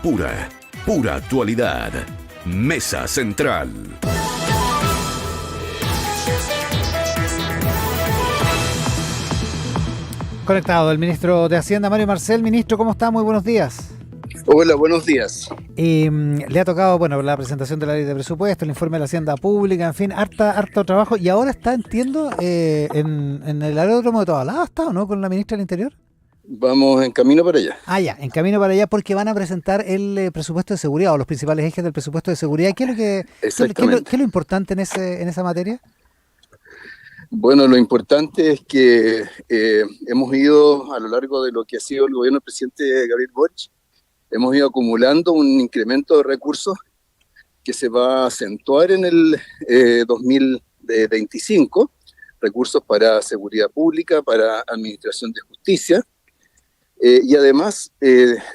pura, pura actualidad. Mesa Central. Conectado el ministro de Hacienda, Mario Marcel. Ministro, ¿cómo está? Muy buenos días. Hola, buenos días. Le ha tocado, la presentación de la ley de presupuesto, el informe de la Hacienda Pública, en fin, harto trabajo. Y ahora está, entiendo, en el aeródromo de Tobalaba, ¿está o no? Con la ministra del Interior. Vamos en camino para allá. Ya, en camino para allá, porque van a presentar el presupuesto de seguridad o los principales ejes del presupuesto de seguridad. ¿Qué es lo importante en esa materia? Bueno, lo importante es que hemos ido, a lo largo de lo que ha sido el gobierno del presidente Gabriel Boric, hemos ido acumulando un incremento de recursos que se va a acentuar en el 2025, recursos para seguridad pública, para administración de justicia, y además,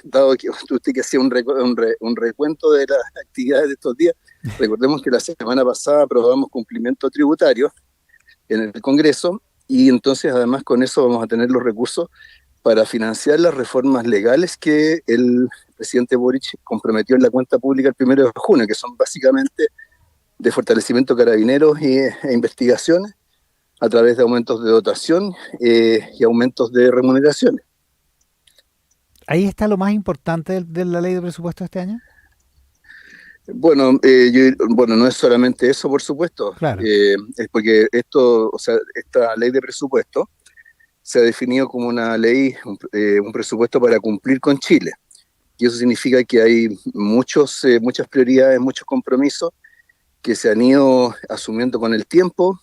dado que usted que hacía un recuento de las actividades de estos días, recordemos que la semana pasada aprobamos cumplimiento tributario en el Congreso, y entonces además con eso vamos a tener los recursos para financiar las reformas legales que el presidente Boric comprometió en la cuenta pública el 1 de junio, que son básicamente de fortalecimiento de carabineros e investigaciones a través de aumentos de dotación y aumentos de remuneraciones. ¿Ahí está lo más importante de la ley de presupuesto de este año? Bueno, no es solamente eso, por supuesto. Claro. Es porque esta ley de presupuesto se ha definido como una ley, un presupuesto para cumplir con Chile. Y eso significa que hay muchas prioridades, muchos compromisos que se han ido asumiendo con el tiempo,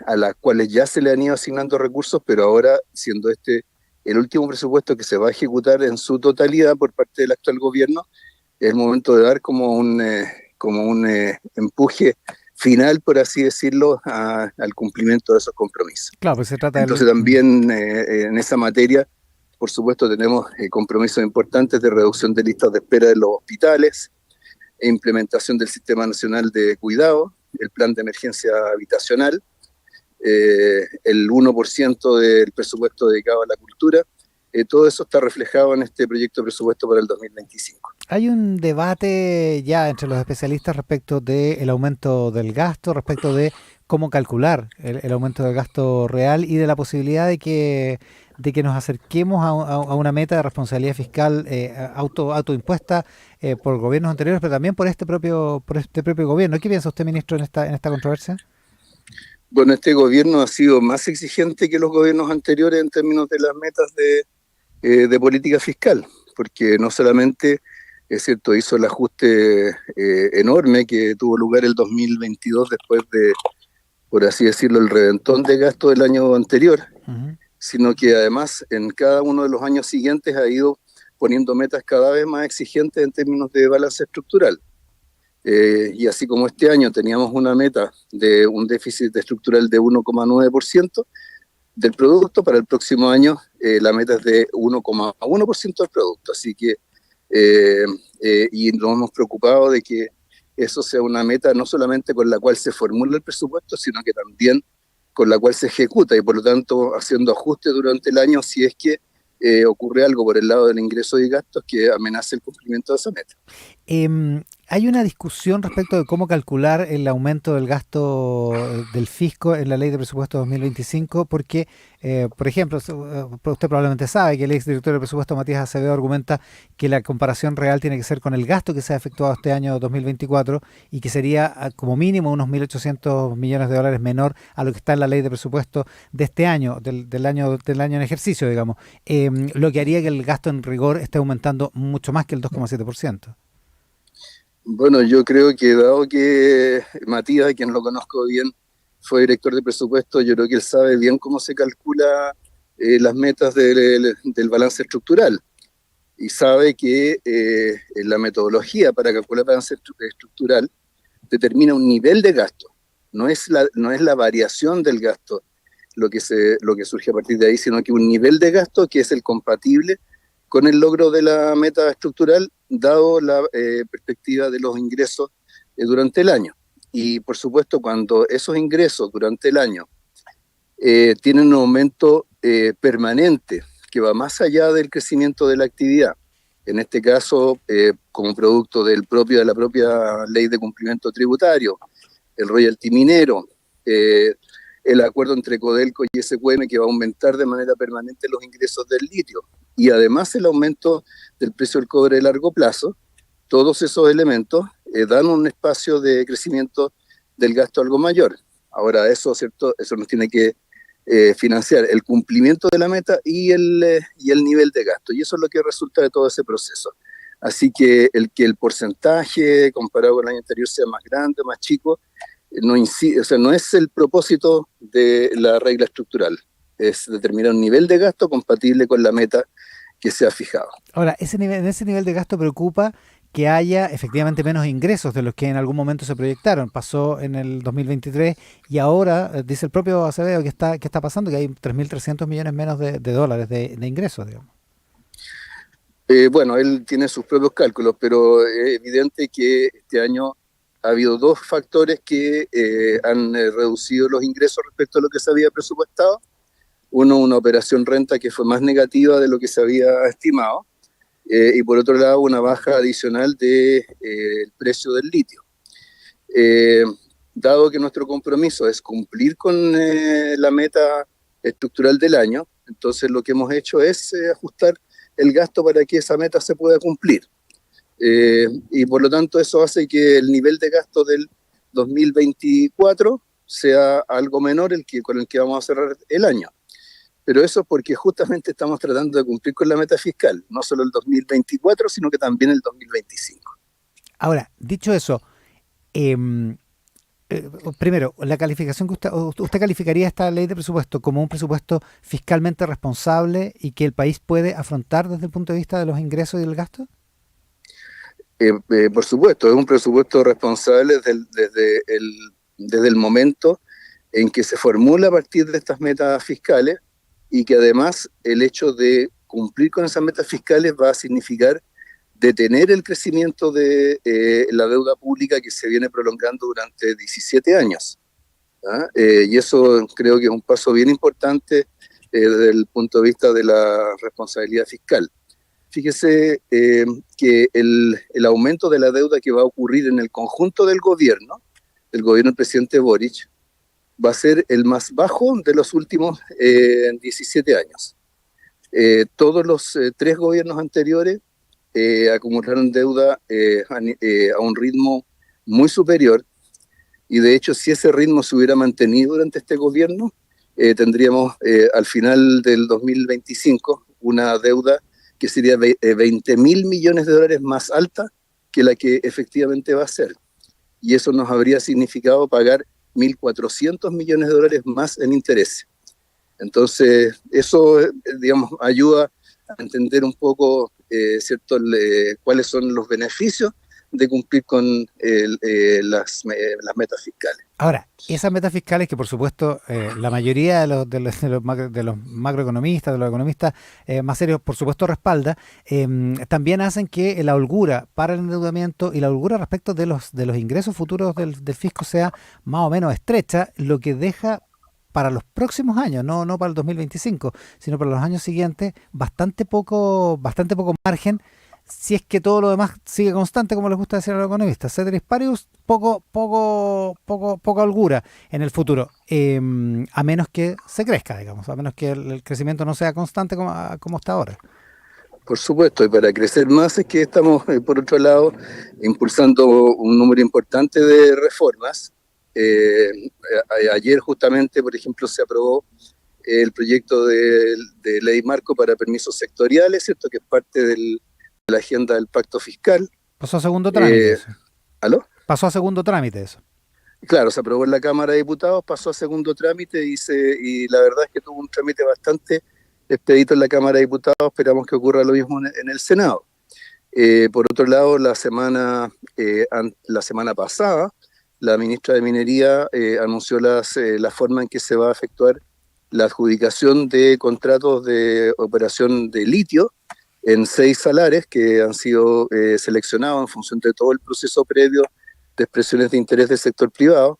a las cuales ya se le han ido asignando recursos, pero ahora, siendo este el último presupuesto que se va a ejecutar en su totalidad por parte del actual gobierno, es el momento de dar como un empuje final, por así decirlo, al cumplimiento de esos compromisos. Claro, pues se trata. Entonces también en esa materia, por supuesto, tenemos compromisos importantes de reducción de listas de espera de los hospitales, implementación del Sistema Nacional de Cuidado, el plan de emergencia habitacional, el 1% del presupuesto dedicado a la cultura. Todo eso está reflejado en este proyecto de presupuesto para el 2025. Hay un debate ya entre los especialistas respecto del aumento del gasto, respecto de cómo calcular el aumento del gasto real y de la posibilidad de que nos acerquemos a una meta de responsabilidad fiscal autoimpuesta por gobiernos anteriores, pero también por este propio gobierno. ¿Qué piensa usted, ministro, en esta controversia? Bueno, este gobierno ha sido más exigente que los gobiernos anteriores en términos de las metas de política fiscal, porque no solamente, es cierto, hizo el ajuste enorme que tuvo lugar el 2022 después de, por así decirlo, el reventón de gasto del año anterior, sino que además en cada uno de los años siguientes ha ido poniendo metas cada vez más exigentes en términos de balance estructural. Y así como este año teníamos una meta de un déficit estructural de 1,9% del producto, para el próximo año la meta es de 1,1% del producto. Así que, y nos hemos preocupado de que eso sea una meta no solamente con la cual se formula el presupuesto, sino que también con la cual se ejecuta, y por lo tanto haciendo ajustes durante el año si es que ocurre algo por el lado del ingreso y gastos que amenace el cumplimiento de esa meta. Hay una discusión respecto de cómo calcular el aumento del gasto del fisco en la ley de presupuesto 2025, porque, por ejemplo, usted probablemente sabe que el exdirector de presupuesto Matías Acevedo argumenta que la comparación real tiene que ser con el gasto que se ha efectuado este año 2024 y que sería como mínimo unos 1.800 millones de dólares menor a lo que está en la ley de presupuesto de este año, del año en ejercicio, digamos, lo que haría que el gasto en rigor esté aumentando mucho más que el 2,7%. Bueno, yo creo que dado que Matías, a quien lo conozco bien, fue director de presupuesto, yo creo que él sabe bien cómo se calcula las metas del balance estructural, y sabe que la metodología para calcular el balance estructural determina un nivel de gasto, no es la variación del gasto lo que surge a partir de ahí, sino que un nivel de gasto que es el compatible con el logro de la meta estructural, dado la perspectiva de los ingresos durante el año. Y por supuesto, cuando esos ingresos durante el año tienen un aumento permanente que va más allá del crecimiento de la actividad, en este caso como producto de la propia ley de cumplimiento tributario, el royalty minero, el acuerdo entre Codelco y SQM que va a aumentar de manera permanente los ingresos del litio y además el aumento del precio del cobre de largo plazo. Todos esos elementos dan un espacio de crecimiento del gasto algo mayor. Ahora eso, ¿cierto? Eso nos tiene que financiar el cumplimiento de la meta y el nivel de gasto. Y eso es lo que resulta de todo ese proceso. Así que el porcentaje comparado con el año anterior sea más grande, más chico, no incide, o sea, no es el propósito de la regla estructural. Es determinar un nivel de gasto compatible con la meta que se ha fijado. Ahora, en ese nivel de gasto preocupa que haya efectivamente menos ingresos de los que en algún momento se proyectaron. Pasó en el 2023 y ahora dice el propio Acevedo que está pasando, que hay 3.300 millones menos de dólares de ingresos, digamos. Bueno, él tiene sus propios cálculos, pero es evidente que este año ha habido dos factores que han reducido los ingresos respecto a lo que se había presupuestado. Uno, una operación renta que fue más negativa de lo que se había estimado, y por otro lado una baja adicional del precio del litio. Dado que nuestro compromiso es cumplir con la meta estructural del año, entonces lo que hemos hecho es ajustar el gasto para que esa meta se pueda cumplir. Y por lo tanto eso hace que el nivel de gasto del 2024 sea algo menor con el que vamos a cerrar el año. Pero eso es porque justamente estamos tratando de cumplir con la meta fiscal, no solo el 2024, sino que también el 2025. Ahora, dicho eso, primero, la calificación que usted calificaría esta ley de presupuesto como un presupuesto fiscalmente responsable y que el país puede afrontar desde el punto de vista de los ingresos y del gasto. Por supuesto, es un presupuesto responsable desde el momento en que se formula a partir de estas metas fiscales y que además el hecho de cumplir con esas metas fiscales va a significar detener el crecimiento de la deuda pública que se viene prolongando durante 17 años. Y eso creo que es un paso bien importante desde el punto de vista de la responsabilidad fiscal. Fíjese que el aumento de la deuda que va a ocurrir en el conjunto del gobierno del presidente Boric, va a ser el más bajo de los últimos 17 años. Todos los 3 gobiernos anteriores acumularon deuda a un ritmo muy superior, y de hecho si ese ritmo se hubiera mantenido durante este gobierno, tendríamos al final del 2025 una deuda que sería 20.000 millones de dólares más alta que la que efectivamente va a ser. Y eso nos habría significado pagar 1.400 millones de dólares más en intereses. Entonces, eso, digamos, ayuda a entender un poco, ¿cierto?, cuáles son los beneficios de cumplir con las metas fiscales. Ahora, esas metas fiscales que por supuesto la mayoría de los macroeconomistas, de los economistas más serios, por supuesto respalda, también hacen que la holgura para el endeudamiento y la holgura respecto de los ingresos futuros del fisco sea más o menos estrecha, lo que deja para los próximos años, no para el 2025, sino para los años siguientes, bastante poco margen, si es que todo lo demás sigue constante, como les gusta decir a los economistas. Ceteris paribus, poca holgura en el futuro, a menos que se crezca, digamos, a menos que el crecimiento no sea constante como está ahora. Por supuesto, y para crecer más es que estamos, por otro lado, impulsando un número importante de reformas. Ayer justamente, por ejemplo, se aprobó el proyecto de ley marco para permisos sectoriales, ¿cierto?, que es parte de la agenda del pacto fiscal. Pasó a segundo trámite eso. ¿Aló? Pasó a segundo trámite eso. Claro, se aprobó en la Cámara de Diputados, pasó a segundo trámite y la verdad es que tuvo un trámite bastante expedito en la Cámara de Diputados. Esperamos que ocurra lo mismo en el Senado. Por otro lado, la semana pasada, la ministra de Minería anunció la forma en que se va a efectuar la adjudicación de contratos de operación de litio en 6 salares que han sido seleccionados en función de todo el proceso previo de expresiones de interés del sector privado.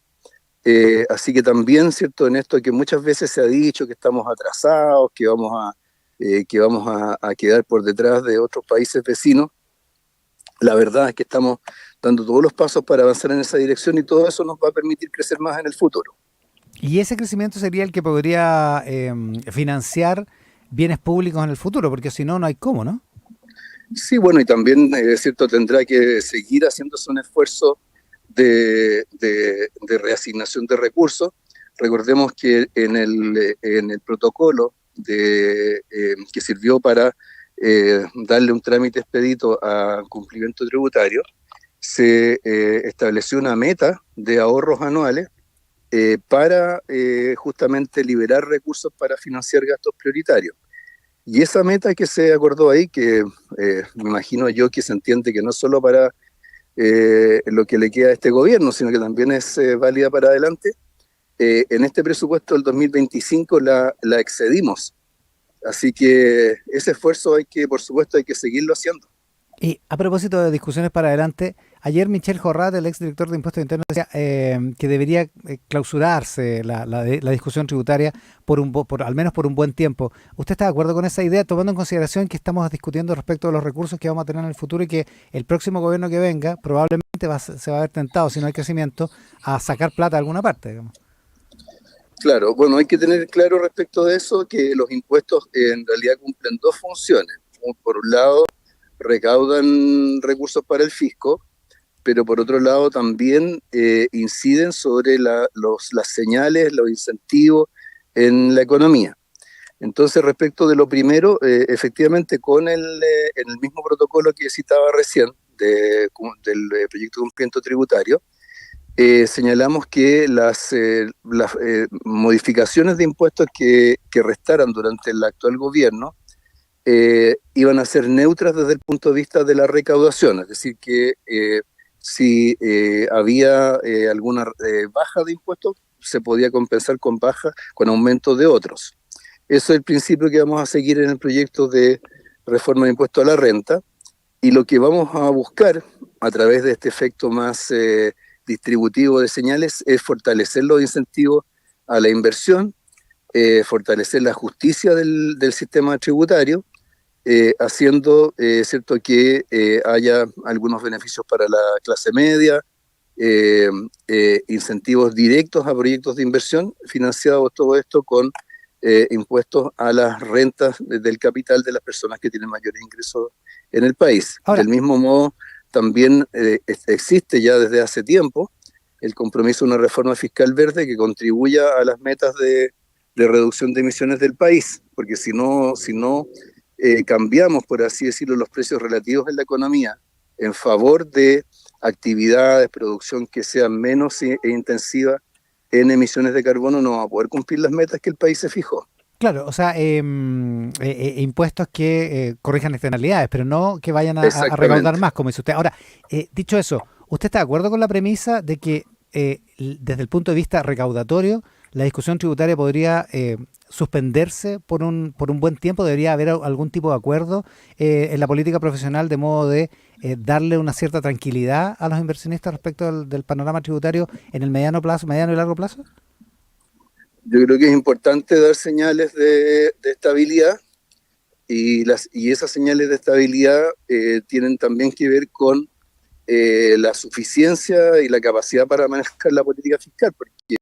Así que también, ¿cierto?, en esto que muchas veces se ha dicho que estamos atrasados, que vamos que vamos a quedar por detrás de otros países vecinos. La verdad es que estamos dando todos los pasos para avanzar en esa dirección y todo eso nos va a permitir crecer más en el futuro. Y ese crecimiento sería el que podría financiar bienes públicos en el futuro, porque si no, no hay cómo, ¿no? Sí, bueno, y también, es cierto, tendrá que seguir haciéndose un esfuerzo de reasignación de recursos. Recordemos que en el protocolo que sirvió para darle un trámite expedito a cumplimiento tributario, se estableció una meta de ahorros anuales para justamente liberar recursos para financiar gastos prioritarios. Y esa meta que se acordó ahí, que me imagino yo que se entiende que no solo para lo que le queda a este gobierno, sino que también es válida para adelante, en este presupuesto del 2025 la excedimos. Así que ese esfuerzo por supuesto, hay que seguirlo haciendo. Y a propósito de discusiones para adelante, ayer Michel Jorrat, el exdirector de Impuestos Internos, decía que debería clausurarse la discusión tributaria al menos por un buen tiempo. ¿Usted está de acuerdo con esa idea, tomando en consideración que estamos discutiendo respecto de los recursos que vamos a tener en el futuro y que el próximo gobierno que venga probablemente se va a ver tentado, si no hay crecimiento, a sacar plata de alguna parte, digamos? Claro, bueno, hay que tener claro respecto de eso que los impuestos en realidad cumplen dos funciones. Por un lado, recaudan recursos para el fisco, pero por otro lado también inciden sobre las señales, los incentivos en la economía. Entonces, respecto de lo primero, efectivamente, en el mismo protocolo que citaba recién del proyecto de cumplimiento tributario, señalamos que las modificaciones de impuestos que restaran durante el actual gobierno iban a ser neutras desde el punto de vista de la recaudación, es decir, que si había alguna baja de impuestos, se podía compensar con aumento de otros. Eso es el principio que vamos a seguir en el proyecto de reforma de impuesto a la renta, y lo que vamos a buscar a través de este efecto más distributivo de señales es fortalecer los incentivos a la inversión, fortalecer la justicia del sistema tributario, haciendo cierto que haya algunos beneficios para la clase media, incentivos directos a proyectos de inversión, financiados todo esto con impuestos a las rentas del capital de las personas que tienen mayores ingresos en el país. Ahora, del mismo modo, también existe ya desde hace tiempo el compromiso de una reforma fiscal verde que contribuya a las metas de reducción de emisiones del país, porque si no cambiamos, por así decirlo, los precios relativos en la economía en favor de actividades, producción que sean menos intensiva en emisiones de carbono, no va a poder cumplir las metas que el país se fijó. claro, o sea, impuestos que corrijan externalidades, pero no que vayan a recaudar más, como dice usted. Ahora, dicho eso, ¿usted está de acuerdo con la premisa de que desde el punto de vista recaudatorio, la discusión tributaria podría suspenderse por un buen tiempo? ¿Debería haber algún tipo de acuerdo en la política profesional de modo de darle una cierta tranquilidad a los inversionistas respecto del panorama tributario en el mediano y largo plazo? Yo creo que es importante dar señales de estabilidad, y esas señales de estabilidad tienen también que ver con la suficiencia y la capacidad para manejar la política fiscal, porque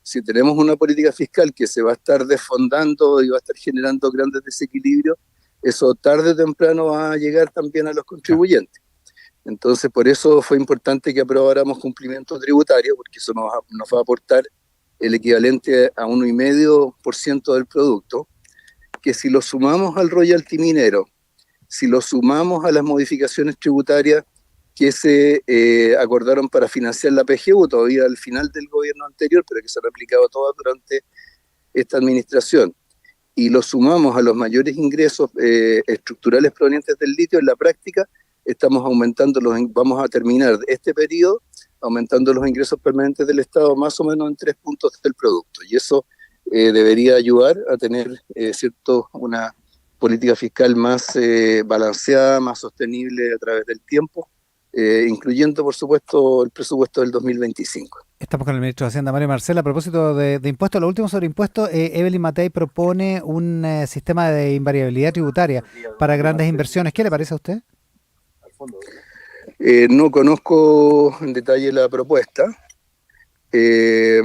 si tenemos una política fiscal que se va a estar desfondando y va a estar generando grandes desequilibrios, eso tarde o temprano va a llegar también a los contribuyentes. Entonces, por eso fue importante que aprobáramos cumplimiento tributario, porque eso nos va a aportar el equivalente a 1,5% del producto, que si lo sumamos al royalty minero, si lo sumamos a las modificaciones tributarias que se acordaron para financiar la PGU, todavía al final del gobierno anterior, pero que se han aplicado todas durante esta administración, y lo sumamos a los mayores ingresos estructurales provenientes del litio, en la práctica vamos a terminar este periodo aumentando los ingresos permanentes del Estado más o menos en 3 puntos del producto, y eso debería ayudar a tener una política fiscal más balanceada, más sostenible a través del tiempo, incluyendo, por supuesto, el presupuesto del 2025. Estamos con el ministro de Hacienda, Mario Marcel. A propósito de impuestos, lo último sobre impuestos, Evelyn Matei propone un sistema de invariabilidad tributaria para grandes inversiones. ¿Qué le parece a usted? No conozco en detalle la propuesta. Me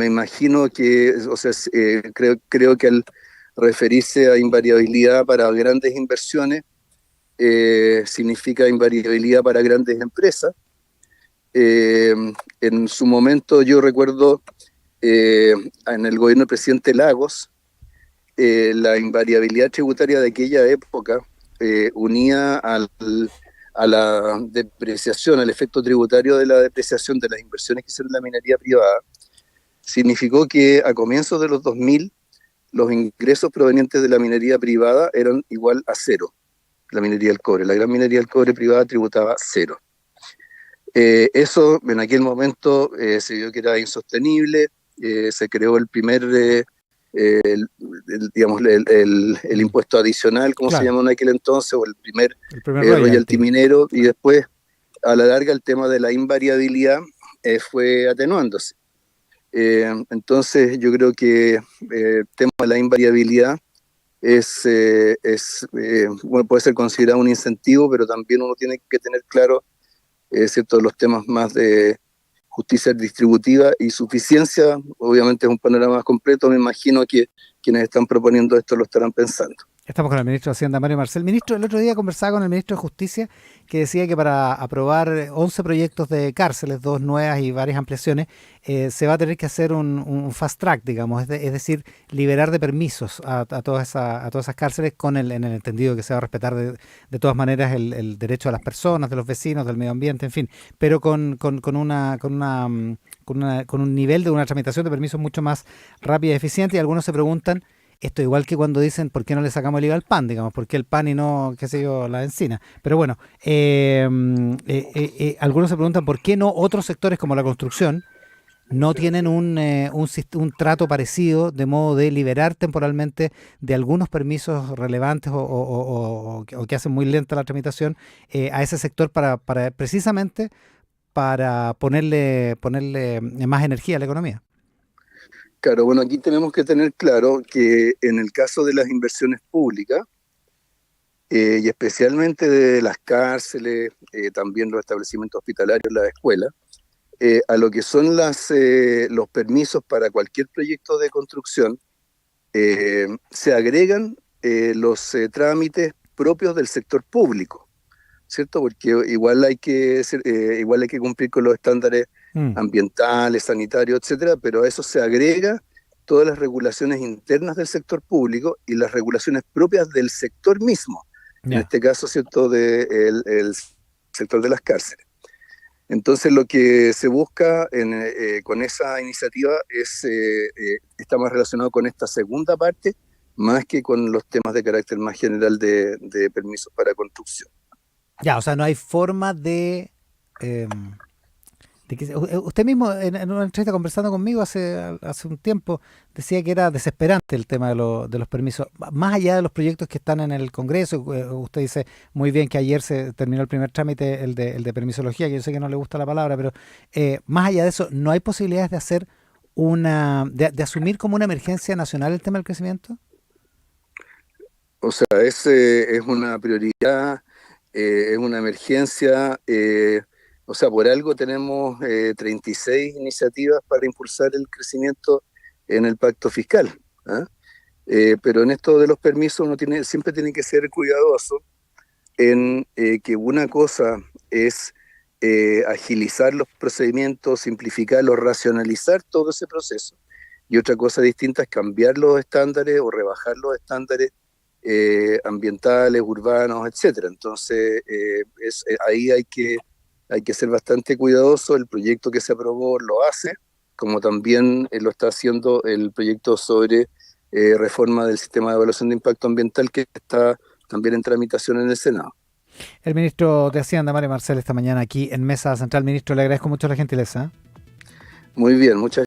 imagino que, o sea, creo que al referirse a invariabilidad para grandes inversiones, significa invariabilidad para grandes empresas. En su momento yo recuerdo en el gobierno del presidente Lagos, la invariabilidad tributaria de aquella época unía a la depreciación, al efecto tributario de la depreciación de las inversiones que hicieron en la minería privada, significó que a comienzos de los 2000 los ingresos provenientes de la minería privada eran igual a cero. La minería del cobre, la gran minería del cobre privada tributaba cero. Eso en aquel momento se vio que era insostenible, se creó el primer, digamos, el impuesto adicional, como se llamó en aquel entonces, o el primer royalty minero, y después, a la larga, el tema de la invariabilidad fue atenuándose. Entonces, yo creo que el tema de la invariabilidad bueno, puede ser considerado un incentivo, pero también uno tiene que tener claro cierto, los temas más de justicia distributiva y suficiencia. Obviamente es un panorama más completo. Me imagino que quienes están proponiendo esto lo estarán pensando. Estamos con el ministro de Hacienda, Mario Marcel. Ministro, el otro día conversaba con el ministro de Justicia que decía que para aprobar 11 proyectos de cárceles, 2 nuevas y varias ampliaciones, se va a tener que hacer un fast track, digamos, es decir, liberar de permisos a todas esas cárceles en el entendido que se va a respetar de todas maneras el derecho a las personas, de los vecinos, del medio ambiente, en fin, pero con un nivel de una tramitación de permisos mucho más rápida y eficiente. Y algunos se preguntan, esto igual que cuando dicen por qué no le sacamos el IVA al pan, digamos, por qué el pan y no, qué sé yo, la encina. Pero bueno, algunos se preguntan por qué no otros sectores como la construcción no tienen un trato parecido, de modo de liberar temporalmente de algunos permisos relevantes o que hacen muy lenta la tramitación a ese sector para precisamente para ponerle más energía a la economía. Claro, bueno, aquí tenemos que tener claro que en el caso de las inversiones públicas, y especialmente de las cárceles, también los establecimientos hospitalarios, las escuelas, a lo que son los permisos para cualquier proyecto de construcción, se agregan los trámites propios del sector público, ¿cierto? Porque igual hay que cumplir con los estándares ambientales, sanitarios, etcétera, pero a eso se agrega todas las regulaciones internas del sector público y las regulaciones propias del sector mismo, en este caso, ¿cierto?, el sector de las cárceles. Entonces, lo que se busca con esa iniciativa está más relacionado con esta segunda parte, más que con los temas de carácter más general de permisos para construcción. Ya, o sea, no hay forma de que usted mismo en una entrevista conversando conmigo hace un tiempo decía que era desesperante el tema de los permisos, más allá de los proyectos que están en el Congreso. Usted dice muy bien que ayer se terminó el primer trámite, el de permisología, que yo sé que no le gusta la palabra, pero más allá de eso, ¿no hay posibilidades de hacer de asumir como una emergencia nacional el tema del crecimiento? O sea, es una prioridad, es una emergencia. O sea, por algo tenemos 36 iniciativas para impulsar el crecimiento en el pacto fiscal, ¿ah? Pero en esto de los permisos uno siempre tiene que ser cuidadoso en que una cosa es agilizar los procedimientos, simplificarlos, racionalizar todo ese proceso, y otra cosa distinta es cambiar los estándares o rebajar los estándares ambientales, urbanos, etcétera. Entonces, ahí hay que ser bastante cuidadoso. El proyecto que se aprobó lo hace, como también lo está haciendo el proyecto sobre reforma del sistema de evaluación de impacto ambiental, que está también en tramitación en el Senado. El ministro de Hacienda, Mario Marcel, esta mañana aquí en Mesa Central. Ministro, le agradezco mucho la gentileza. Muy bien, muchas